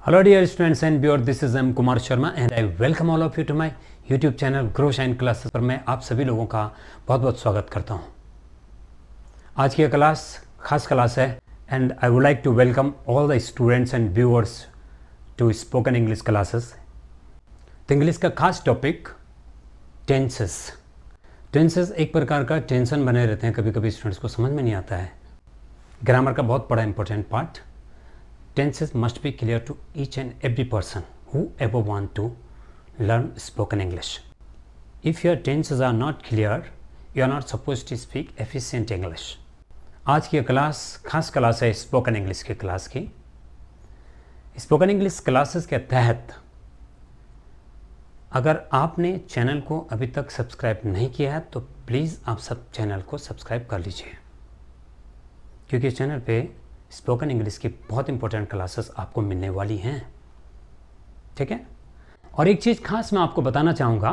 Hello dear students and viewers, this is M. Kumar Sharma and I welcome all of you to my YouTube channel Grow Shine Classes पर मैं आप सभी लोगों का बहुत बहुत स्वागत करता हूँ। आज की क्लास खास क्लास है and I would like to welcome all the students and viewers to spoken English classes। तो इंग्लिश का खास टॉपिक टेंसेस। टेंसेस एक प्रकार का टेंशन बने रहते हैं, कभी कभी स्टूडेंट्स को समझ में नहीं आता है। ग्रामर का बहुत बड़ा important part. Tenses must be clear to each and every person who ever want to learn spoken English. If your tenses are not clear, you are not supposed to speak efficient English. आज की class खास class है spoken English की class की। Spoken English classes के तहत अगर आपने चैनल को अभी तक सब्सक्राइब नहीं किया है तो प्लीज़ आप सब चैनल को सब्सक्राइब कर लीजिए, क्योंकि इस चैनल पे स्पोकन इंग्लिश की बहुत इंपॉर्टेंट क्लासेस आपको मिलने वाली हैं। ठीक है। और एक चीज़ खास मैं आपको बताना चाहूँगा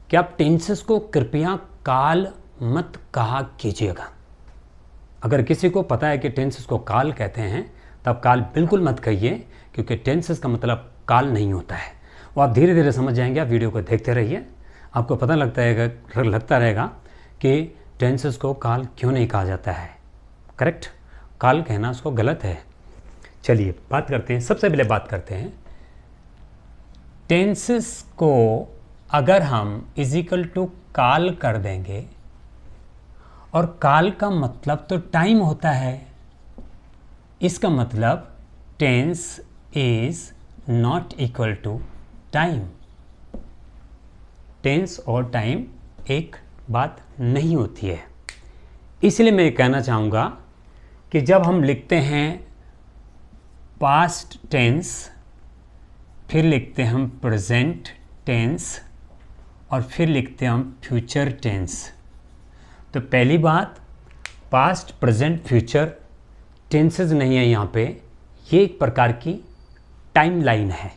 कि आप टेंसेस को कृपया काल मत कहा कीजिएगा। अगर किसी को पता है कि टेंसेस को काल कहते हैं तब काल बिल्कुल मत कहिए, क्योंकि टेंसेस का मतलब काल नहीं होता है। वो आप धीरे धीरे समझ जाएंगे। आप वीडियो को देखते रहिए, आपको पता लगता रहेगा कि टेंसेस को काल क्यों नहीं कहा जाता है। करेक्ट, काल कहना उसको गलत है। चलिए बात करते हैं। सबसे पहले बात करते हैं टेंसेस को अगर हम इजिकल टू काल कर देंगे, और काल का मतलब तो टाइम होता है। इसका मतलब tense is not equal to time. Tense और टाइम एक बात नहीं होती है। इसलिए मैं कहना चाहूँगा कि जब हम लिखते हैं पास्ट टेंस, फिर लिखते हैं हम प्रेजेंट टेंस, और फिर लिखते हैं हम फ्यूचर टेंस, तो पहली बात पास्ट प्रेजेंट फ्यूचर टेंसेस नहीं है यहाँ पे, ये एक प्रकार की टाइम लाइन है।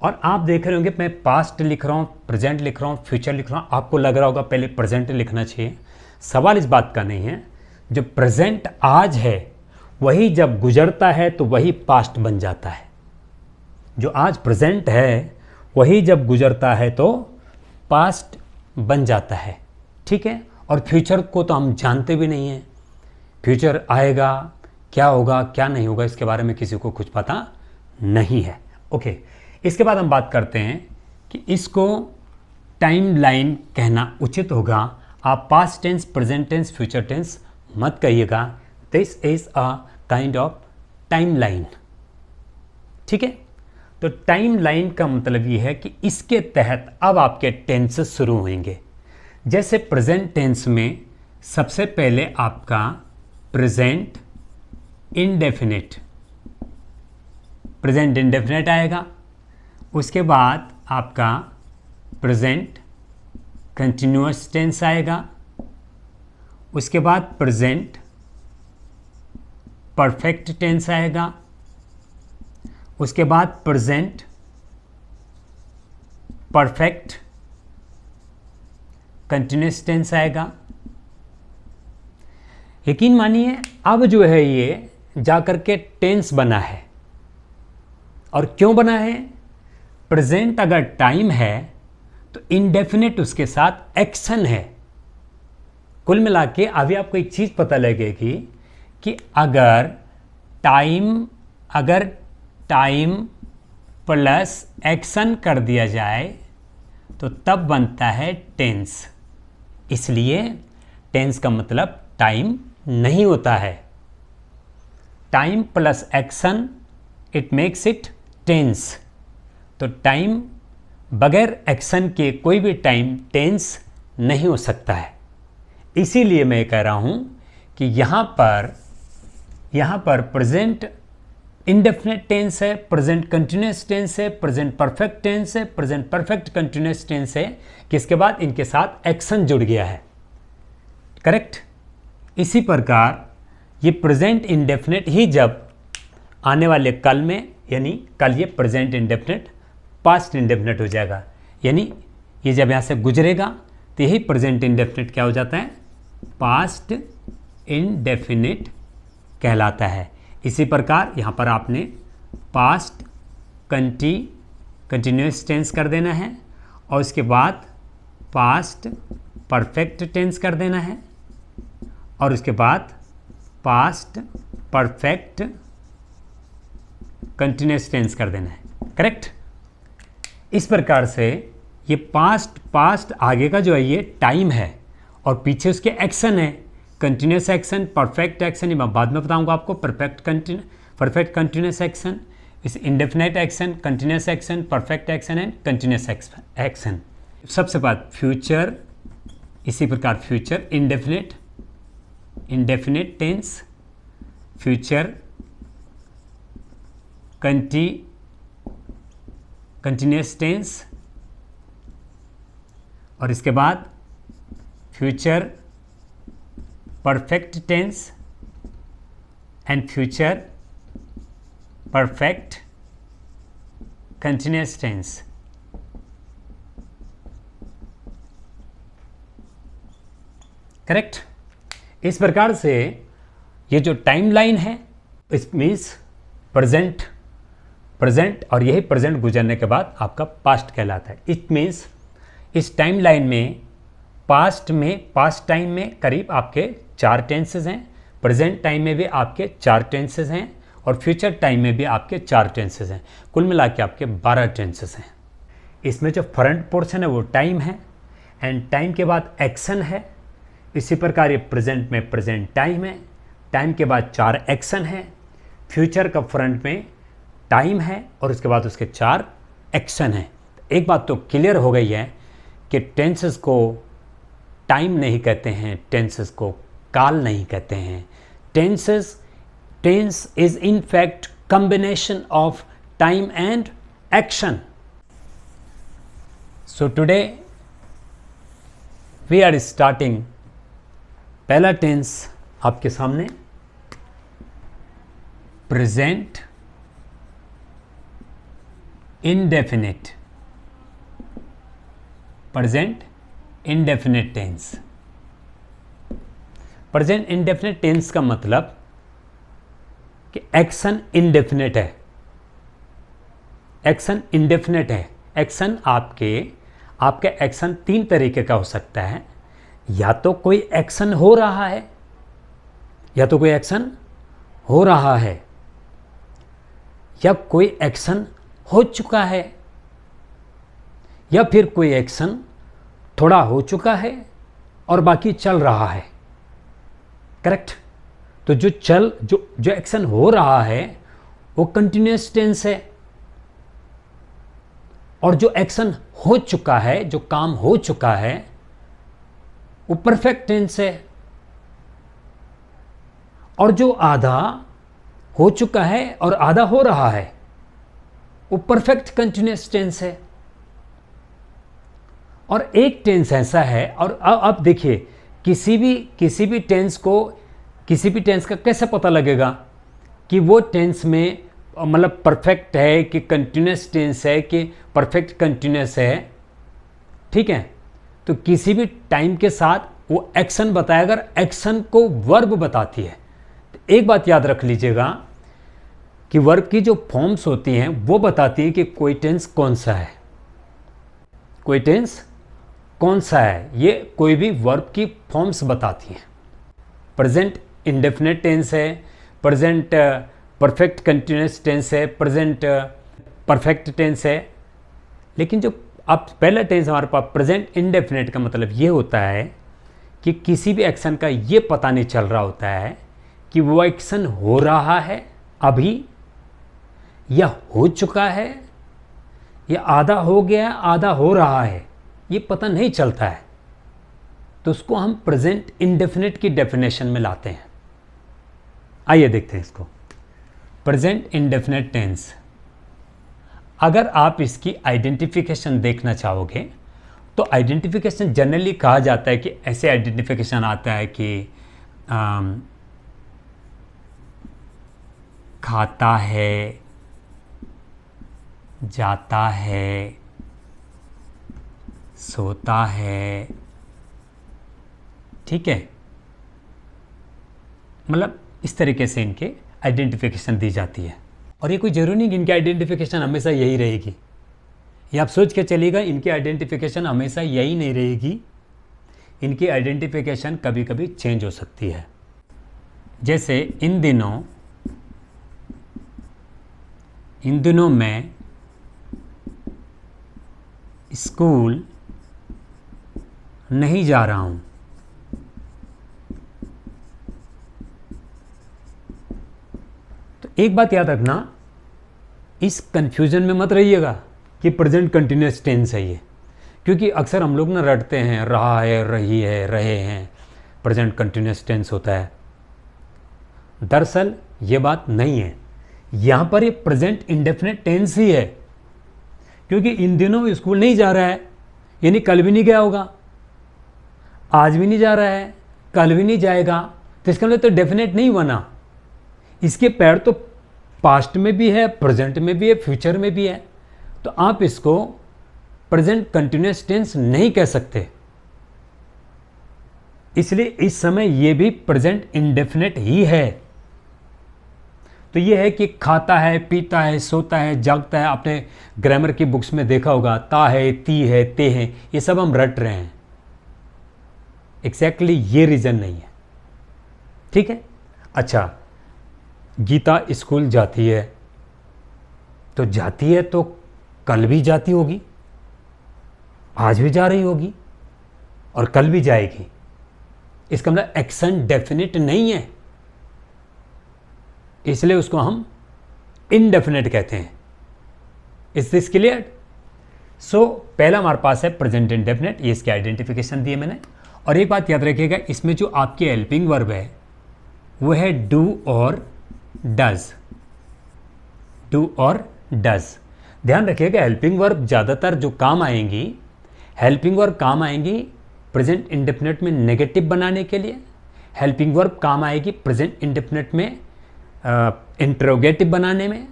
और आप देख रहे होंगे मैं पास्ट लिख रहा हूँ, प्रेजेंट लिख रहा हूँ, फ्यूचर लिख रहा हूँ। आपको लग रहा होगा पहले प्रेजेंट लिखना चाहिए। सवाल इस बात का नहीं है। जो प्रेजेंट आज है वही जब गुजरता है तो वही पास्ट बन जाता है। जो आज प्रेजेंट है वही जब गुजरता है तो पास्ट बन जाता है। ठीक है। और फ्यूचर को तो हम जानते भी नहीं हैं। फ्यूचर आएगा, क्या होगा क्या नहीं होगा, इसके बारे में किसी को कुछ पता नहीं है। ओके। इसके बाद हम बात करते हैं कि इसको टाइम लाइन कहना उचित होगा। आप past tense, present tense, future tense मत कहिएगा। This is a kind of time line. ठीक है। तो टाइम लाइन का मतलब ये है कि इसके तहत अब आपके टेंसेस शुरू होंगे। जैसे प्रेजेंट टेंस में सबसे पहले आपका प्रेजेंट इंडेफिनिट आएगा। उसके बाद आपका प्रेजेंट कंटिन्यूअस टेंस आएगा। उसके बाद प्रेजेंट परफेक्ट टेंस आएगा। उसके बाद प्रेजेंट परफेक्ट कंटिन्यूअस टेंस आएगा। यकीन मानिए अब जो है ये जाकर के टेंस बना है। और क्यों बना है? प्रेजेंट अगर टाइम है तो इंडेफिनिट उसके साथ एक्शन है। कुल मिला के अभी आपको एक चीज़ पता लगेगी कि अगर टाइम प्लस एक्शन कर दिया जाए तो तब बनता है टेंस। इसलिए टेंस का मतलब टाइम नहीं होता है। Time plus action it makes it tense. तो टाइम बगैर एक्शन के कोई भी टाइम टेंस नहीं हो सकता है। इसीलिए मैं कह रहा हूं कि यहाँ पर प्रेजेंट इंडेफिनिट टेंस है, प्रेजेंट कंटिन्यूअस टेंस है, प्रेजेंट परफेक्ट टेंस है, प्रेजेंट परफेक्ट कंटिन्यूअस टेंस है, किसके बाद इनके साथ एक्शन जुड़ गया है। करेक्ट। इसी प्रकार ये प्रेजेंट इंडेफिनिट ही जब आने वाले कल में, यानी कल ये प्रेजेंट इंडेफिनिट पास्ट इंडेफिनिट हो जाएगा। यानी ये जब यहाँ से गुजरेगा तो यही प्रेजेंट इंडेफिनिट क्या हो जाता है? पास्ट इंडेफिनिट कहलाता है। इसी प्रकार यहाँ पर आपने पास्ट कंटिन्यूस टेंस कर देना है और उसके बाद पास्ट परफेक्ट टेंस कर देना है और उसके बाद पास्ट परफेक्ट कंटिन्यूस टेंस कर देना है। करेक्ट। इस प्रकार से ये पास्ट आगे का जो है ये टाइम है और पीछे उसके एक्शन है, कंटिन्यूस एक्शन, परफेक्ट एक्शन, ये मैं बाद में बताऊंगा आपको। परफेक्ट कंटिन्यूस एक्शन, इस indefinite action, continuous action, perfect action and continuous action. सबसे बाद फ्यूचर, इसी प्रकार future indefinite tense, future continuous tense और इसके बाद future perfect tense and future perfect continuous tense. Correct. इस प्रकार से ये जो टाइमलाइन है इस मीन्स प्रेजेंट और यही प्रेजेंट गुजरने के बाद आपका पास्ट कहलाता है। इट मीन्स इस टाइमलाइन में पास्ट टाइम में करीब आपके 4 टेंसेस हैं, प्रेजेंट टाइम में भी आपके 4 टेंसेस हैं और फ्यूचर टाइम में भी आपके 4 टेंसेस हैं। कुल मिला के आपके 12 टेंसेस हैं। इसमें जो फ्रंट पोर्शन है वो टाइम है एंड टाइम के बाद एक्शन है। इसी प्रकार ये प्रेजेंट में प्रेजेंट टाइम है, टाइम के बाद 4 एक्शन है, फ्यूचर का फ्रंट में टाइम है और उसके बाद उसके 4 एक्शन हैं। एक बात तो क्लियर हो गई है कि टेंसेस को टाइम नहीं कहते हैं, टेंसेस को काल नहीं कहते हैं। Tense is in fact combination of time and action. So today we are starting पहला टेंस आपके सामने present indefinite, present indefinite tense. Present indefinite tense का मतलब कि एक्शन इंडेफिनिट है, एक्शन इंडेफिनिट है। एक्शन आपका एक्शन 3 तरीके का हो सकता है। या तो कोई एक्शन हो रहा है, या तो कोई एक्शन हो रहा है, या कोई एक्शन हो चुका है, या फिर कोई एक्शन थोड़ा हो चुका है और बाकी चल रहा है। करेक्ट। तो जो एक्शन हो रहा है वो कंटिन्यूअस टेंस है और जो एक्शन हो चुका है, जो काम हो चुका है, वो परफेक्ट टेंस है। और जो आधा हो चुका है और आधा हो रहा है वो परफेक्ट कंटिन्यूअस टेंस है। और एक टेंस ऐसा है, और अब देखिए किसी भी टेंस का कैसे पता लगेगा कि वो टेंस में मतलब परफेक्ट है कि कंटिन्यूअस टेंस है कि परफेक्ट कंटिन्यूअस है। ठीक है। तो किसी भी टाइम के साथ वो एक्शन बताया, अगर एक्शन को वर्ब बताती है तो एक बात याद रख लीजिएगा कि वर्ब की जो फॉर्म्स होती हैं वो बताती है कि कोई टेंस कौन सा है, कोई टेंस कौन सा है। ये कोई भी वर्ब की फॉर्म्स बताती हैं। प्रेजेंट इंडेफिनिट टेंस है, प्रेजेंट परफेक्ट कंटिन्यूअस टेंस है, प्रेजेंट परफेक्ट टेंस है। लेकिन जो अब पहला टेंस हमारे पास प्रेजेंट इंडेफिनिट का मतलब ये होता है कि किसी भी एक्शन का ये पता नहीं चल रहा होता है कि वो एक्शन हो रहा है अभी, या हो चुका है, या आधा हो गया, आधा हो रहा है, ये पता नहीं चलता है। तो उसको हम प्रेजेंट इंडेफिनिट की डेफिनेशन में लाते हैं। आइए देखते हैं इसको। प्रेजेंट इंडेफिनिट टेंस, अगर आप इसकी आइडेंटिफिकेशन देखना चाहोगे तो आइडेंटिफिकेशन जनरली कहा जाता है कि ऐसे आइडेंटिफिकेशन आता है कि खाता है, जाता है, सोता है। ठीक है। मतलब इस तरीके से इनके आइडेंटिफिकेशन दी जाती है। और ये कोई ज़रूरी नहीं कि इनकी आइडेंटिफिकेशन हमेशा यही रहेगी। ये आप सोच के चलिएगा, इनकी आइडेंटिफिकेशन हमेशा यही नहीं रहेगी, इनकी आइडेंटिफिकेशन कभी कभी चेंज हो सकती है। जैसे इन दिनों मैं स्कूल नहीं जा रहा हूँ। तो एक बात याद रखना, इस कंफ्यूजन में मत रहिएगा कि प्रेजेंट कंटिन्यूअस टेंस है ये, क्योंकि अक्सर हम लोग ना रटते हैं, रहा है, रही है, रहे हैं, प्रेजेंट कंटिन्यूअस टेंस होता है। दरअसल ये बात नहीं है, यहाँ पर ये प्रेजेंट इंडेफिनिट टेंस ही है, क्योंकि इन दिनों स्कूल नहीं जा रहा है, यानी कल भी नहीं गया होगा, आज भी नहीं जा रहा है, कल भी नहीं जाएगा, तो इसका मतलब तो डेफिनेट नहीं बना। इसके पैर तो पास्ट में भी है, प्रेजेंट में भी है, फ्यूचर में भी है, तो आप इसको प्रेजेंट कंटिन्यूअस टेंस नहीं कह सकते। इसलिए इस समय ये भी प्रेजेंट इंडेफिनिट ही है। तो ये है कि खाता है, पीता है, सोता है, जागता है। आपने ग्रामर की बुक्स में देखा होगा, ता है, ती है, ते हैं, ये सब हम रट रहे हैं। एग्जैक्टली ये रीज़न नहीं है, ठीक है। अच्छा, गीता स्कूल जाती है, तो जाती है तो कल भी जाती होगी, आज भी जा रही होगी और कल भी जाएगी। इसका मतलब एक्शन डेफिनेट नहीं है, इसलिए उसको हम इनडेफिनेट कहते हैं। Is this clear? सो पहला हमारे पास है प्रेजेंट इंडेफिनेट, ये इसके आइडेंटिफिकेशन दिए मैंने। और एक बात याद रखिएगा, इसमें जो आपके हेल्पिंग वर्ब है वो है डू और डज। डू और डज, ध्यान रखिएगा, हेल्पिंग वर्ब ज़्यादातर जो काम आएंगी, हेल्पिंग वर्ब काम आएंगी प्रेजेंट इंडेफिनिट में नेगेटिव बनाने के लिए, हेल्पिंग वर्ब काम आएगी प्रेजेंट इंडेफिनिट में इंट्रोगेटिव बनाने में,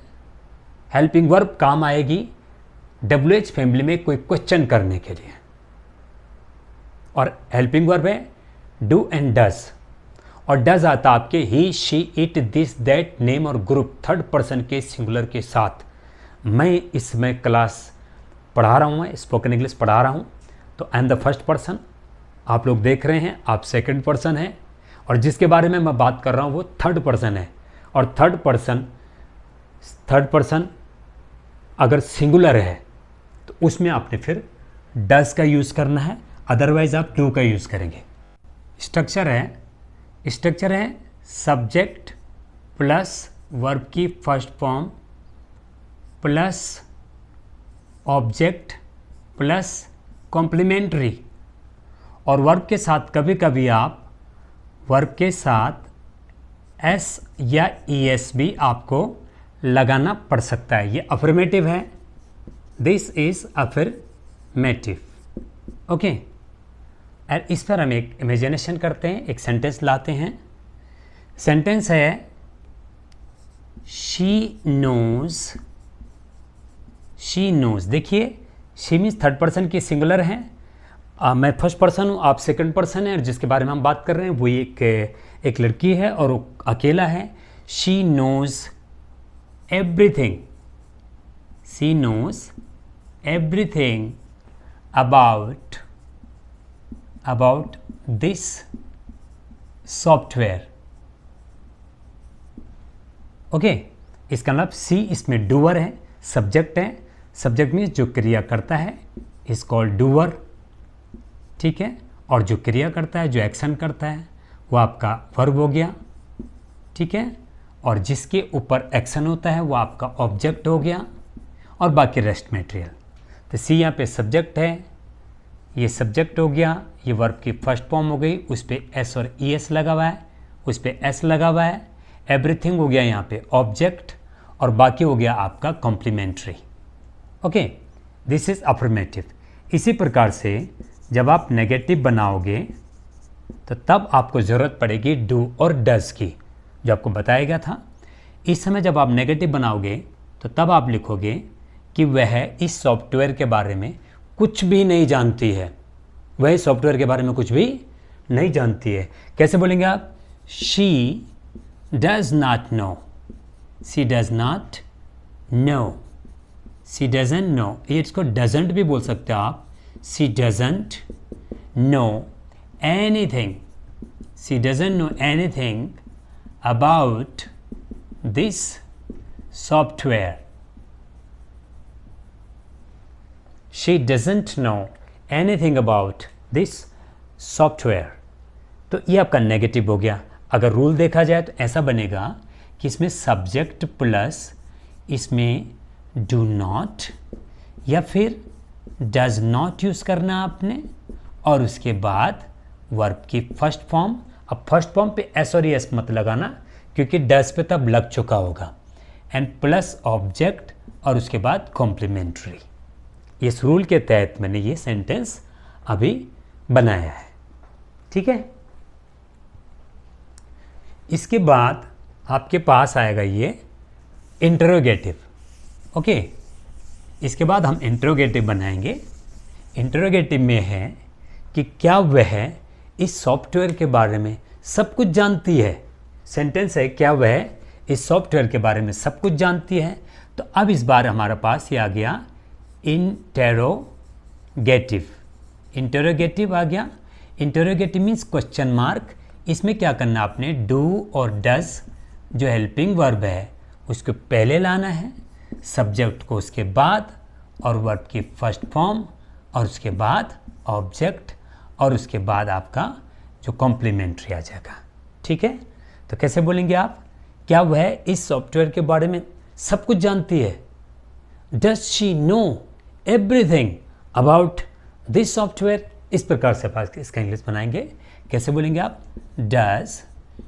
हेल्पिंग वर्ब काम आएगी WH फैमिली में कोई क्वेश्चन करने के लिए। और हेल्पिंग वर्ब है डू एंड डज, और डज आता आपके he, she, it, this, that, name और ग्रुप, थर्ड पर्सन के सिंगुलर के साथ। मैं इसमें क्लास पढ़ा रहा हूँ, मैं स्पोकन इंग्लिश पढ़ा रहा हूँ, तो I am the first person, आप लोग देख रहे हैं, आप सेकंड पर्सन हैं, और जिसके बारे में मैं बात कर रहा हूँ वो थर्ड पर्सन है। और थर्ड पर्सन अगर सिंगुलर है तो उसमें आपने फिर डज का यूज़ करना है, अदरवाइज आप डू का यूज़ करेंगे। स्ट्रक्चर है सब्जेक्ट प्लस वर्ब की first form plus object plus complementary, और वर्ब के साथ कभी कभी आप वर्ब के साथ एस या ES भी आपको लगाना पड़ सकता है। ये अफर्मेटिव है, दिस इज अफर्मेटिव, ओके। और इस पर हम एक इमेजिनेशन करते हैं, एक सेंटेंस लाते हैं। सेंटेंस है शी नोज। देखिए, शी मीन्स थर्ड पर्सन की सिंगुलर है, मैं फर्स्ट पर्सन हूँ, आप सेकंड पर्सन हैं, और जिसके बारे में हम बात कर रहे हैं वो एक लड़की है और वो अकेला है। She knows everything, she knows everything about this software, okay. इसका मतलब सी इसमें डूअर है, सब्जेक्ट है, सब्जेक्ट मीन्स जो क्रिया करता है इज कॉल्ड डूअर, ठीक है। और जो क्रिया करता है, जो एक्शन करता है, वो आपका वर्ब हो गया, ठीक है। और जिसके ऊपर एक्शन होता है वो आपका ऑब्जेक्ट हो गया, और बाकी रेस्ट मटेरियल। तो सी यहाँ पे सब्जेक्ट है, ये सब्जेक्ट हो गया, ये वर्ब की फर्स्ट फॉर्म हो गई, उस पर एस और ES लगा हुआ है, उस पर एस लगा हुआ है। एवरीथिंग हो गया यहाँ पे ऑब्जेक्ट, और बाकी हो गया आपका complementary, okay. This is affirmative. इसी प्रकार से जब आप नेगेटिव बनाओगे तो तब आपको ज़रूरत पड़ेगी डू और डज की, जो आपको बताया गया था। इस समय जब आप नेगेटिव बनाओगे तो तब आप लिखोगे कि वह इस सॉफ्टवेयर के बारे में कुछ भी नहीं जानती है, वह सॉफ्टवेयर के बारे में कुछ भी नहीं जानती है। कैसे बोलेंगे आप? She does not know, she does not know, she doesn't know, ये इसको डजंट भी बोल सकते हो आप, she doesn't know anything, she doesn't know anything about this software, she doesn't know anything about this software. तो ये आपका नेगेटिव हो गया। अगर रूल देखा जाए तो ऐसा बनेगा कि इसमें सब्जेक्ट प्लस इसमें डू नॉट या फिर डज नॉट यूज़ करना आपने, और उसके बाद वर्ब की फर्स्ट फॉर्म। अब फर्स्ट फॉर्म पे एस और एस मत लगाना क्योंकि डज पे तब लग चुका होगा, एंड प्लस ऑब्जेक्ट और उसके बाद कॉम्प्लीमेंट्री। इस रूल के तहत मैंने ये सेंटेंस अभी बनाया है, ठीक है। इसके बाद आपके पास आएगा ये इंटरोगेटिव, ओके। इसके बाद हम इंटरोगेटिव बनाएंगे। इंटरोगेटिव में है कि क्या वह इस सॉफ्टवेयर के बारे में सब कुछ जानती है। सेंटेंस है क्या वह इस सॉफ्टवेयर के बारे में सब कुछ जानती है। तो अब इस बार हमारे पास ये आ गया इंटेरोगेटिव, इंटरोगेटिव आ गया। Interrogative means question mark. इसमें क्या करना आपने, डू और डज जो हेल्पिंग वर्ब है उसको पहले लाना है, सब्जेक्ट को उसके बाद, और वर्ब की फर्स्ट फॉर्म, और उसके बाद ऑब्जेक्ट, और उसके बाद आपका जो कॉम्प्लीमेंट्री आ जाएगा, ठीक है। तो कैसे बोलेंगे आप, क्या वह इस सॉफ्टवेयर के बारे में सब कुछ जानती है। Does she know everything about this software. इस प्रकार से आप इसका इंग्लिश बनाएंगे। कैसे बोलेंगे आप, does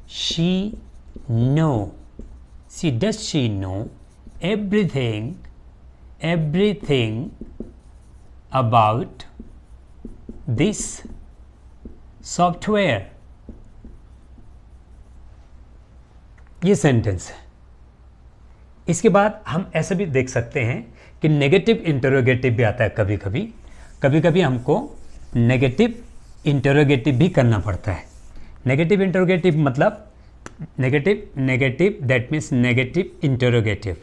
she know, she does she know everything, everything about this software. ये सेंटेंस है। इसके बाद हम ऐसे भी देख सकते हैं कि नेगेटिव इंटरोगेटिव भी आता है कभी कभी। कभी कभी हमको नेगेटिव इंटरोगेटिव भी करना पड़ता है। नेगेटिव इंटरोगेटिव मतलब negative that means negative interrogative.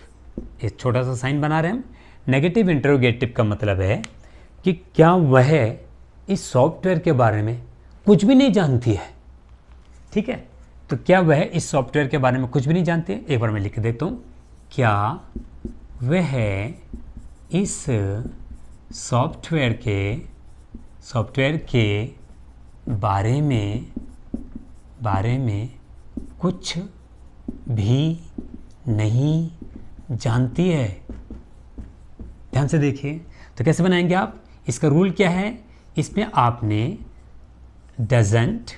एक छोटा सा साइन बना रहे हैं हम। नेगेटिव इंटरोगेटिव का मतलब है कि क्या वह इस सॉफ्टवेयर के बारे में कुछ भी नहीं जानती है, ठीक है। तो क्या वह इस सॉफ्टवेयर के बारे में कुछ भी नहीं जानती है। एक बार मैं लिख देता हूँ, क्या वह इस सॉफ्टवेयर के बारे में कुछ भी नहीं जानती है। ध्यान से देखिए। तो कैसे बनाएंगे आप, इसका रूल क्या है, इसमें आपने डजंट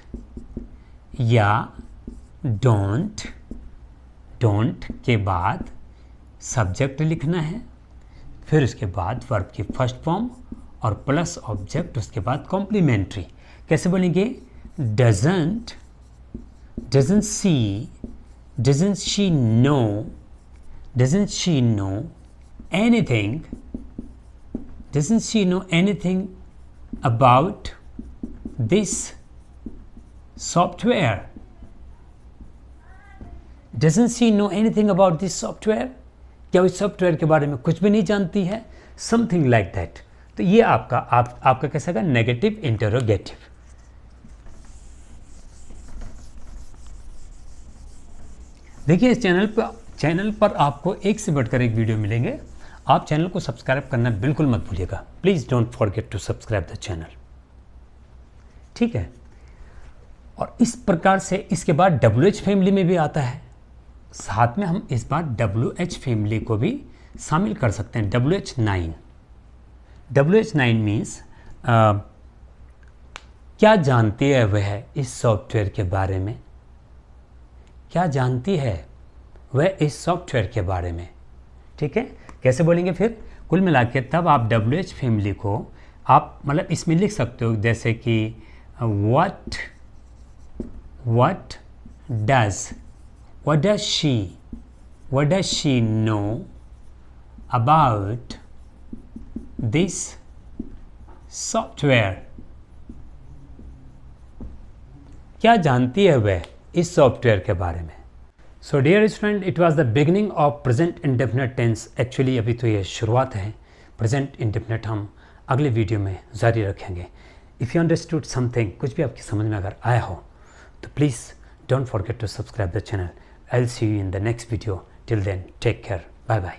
या डोंट के बाद सब्जेक्ट लिखना है, फिर उसके बाद वर्ब की फर्स्ट फॉर्म और प्लस ऑब्जेक्ट, उसके बाद कॉम्प्लीमेंट्री। कैसे बोलेंगे, doesn't she know anything about this software. Doesn't she know anything about this software? क्या उस सॉफ्टवेयर के बारे में कुछ भी नहीं जानती है, समथिंग लाइक दैट। तो ये आपका कैसा होगा, नेगेटिव इंटरोगेटिव। देखिए इस चैनल पर आपको एक से बढ़कर एक वीडियो मिलेंगे। आप चैनल को सब्सक्राइब करना बिल्कुल मत भूलिएगा। Please don't forget to subscribe the channel, ठीक है। और इस प्रकार से इसके बाद WH फैमिली में भी आता है। साथ में हम इस बार WH फैमिली को भी शामिल कर सकते हैं। WH9 मीन्स क्या जानती है वह इस सॉफ्टवेयर के बारे में, क्या जानती है वह इस सॉफ्टवेयर के बारे में, ठीक है। कैसे बोलेंगे फिर, कुल मिला के तब आप WH फैमिली को आप मतलब इसमें लिख सकते हो, जैसे कि what does she know about this software? क्या जानती है वह इस सॉफ्टवेयर के बारे में। So dear student, it was the beginning of present indefinite tense. Actually अभी तो ये शुरुआत है। प्रेजेंट इंडेफिनिट हम अगले वीडियो में जारी रखेंगे। इफ़ यू अंडरस्टूड समथिंग, कुछ भी आपकी समझ में अगर आया हो तो please don't forget to subscribe the channel. I will see you in the next video. Till then take care, bye bye.